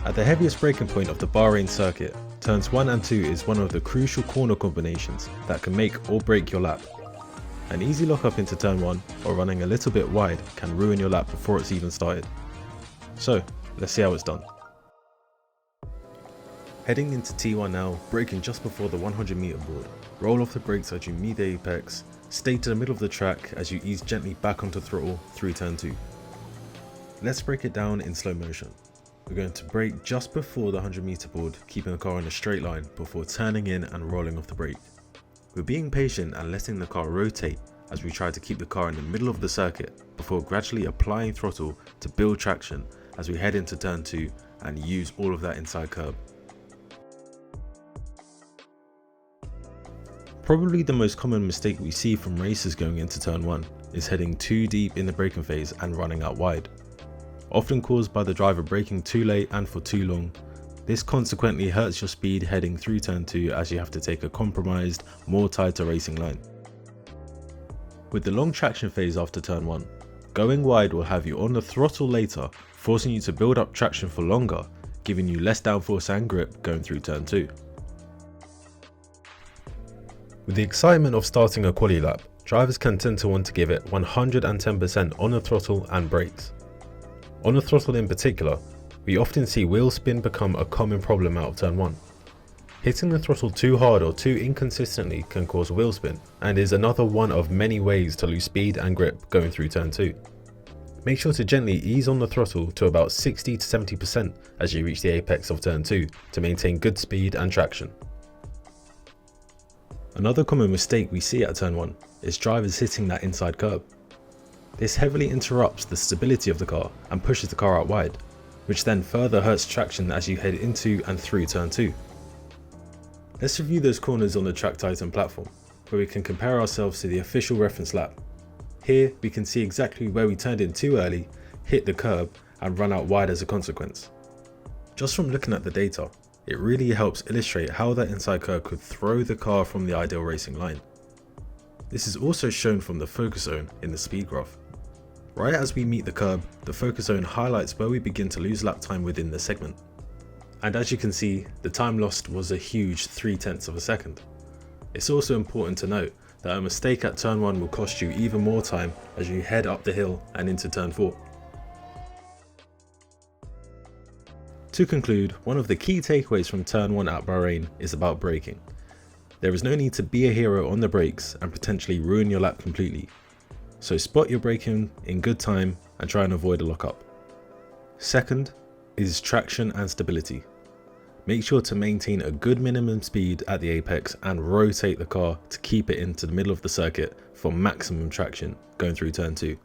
At the heaviest braking point of the Bahrain circuit, turns 1 and 2 is one of the crucial corner combinations that can make or break your lap. An easy lock up into turn 1 or running a little bit wide can ruin your lap before it's even started. So let's see how it's done. Heading into T1 now, braking just before the 100 meter board. Roll off the brakes as you meet the apex, stay to the middle of the track as you ease gently back onto throttle through turn 2. Let's break it down in slow motion. We're going to brake just before the 100 meter board, keeping the car in a straight line before turning in and rolling off the brake. We're being patient and letting the car rotate as we try to keep the car in the middle of the circuit before gradually applying throttle to build traction as we head into turn 2 and use all of that inside curb. Probably the most common mistake we see from racers going into turn 1 is heading too deep in the braking phase and running out wide. Often caused by the driver braking too late and for too long. This consequently hurts your speed heading through turn 2 as you have to take a compromised, more tighter racing line. With the long traction phase after turn 1, going wide will have you on the throttle later, forcing you to build up traction for longer, giving you less downforce and grip going through turn 2. With the excitement of starting a quali lap, drivers can tend to want to give it 110% on the throttle and brakes. On the throttle in particular, we often see wheel spin become a common problem out of turn 1. Hitting the throttle too hard or too inconsistently can cause wheel spin and is another one of many ways to lose speed and grip going through turn 2. Make sure to gently ease on the throttle to about 60 to 70% as you reach the apex of turn 2 to maintain good speed and traction. Another common mistake we see at turn 1 is drivers hitting that inside curb. This heavily interrupts the stability of the car and pushes the car out wide, which then further hurts traction as you head into and through turn 2. Let's review those corners on the Track Titan platform, where we can compare ourselves to the official reference lap. Here we can see exactly where we turned in too early, hit the curb and run out wide as a consequence. Just from looking at the data, it really helps illustrate how that inside curb could throw the car from the ideal racing line. This is also shown from the focus zone in the speed graph. Right as we meet the curb, the focus zone highlights where we begin to lose lap time within the segment. And as you can see, the time lost was a huge 0.3 of a second. It's also important to note that a mistake at turn 1 will cost you even more time as you head up the hill and into turn 4. To conclude, one of the key takeaways from turn 1 at Bahrain is about braking. There is no need to be a hero on the brakes and potentially ruin your lap completely. So spot your braking in good time and try and avoid a lockup. Second is traction and stability. Make sure to maintain a good minimum speed at the apex and rotate the car to keep it into the middle of the circuit for maximum traction going through turn 2.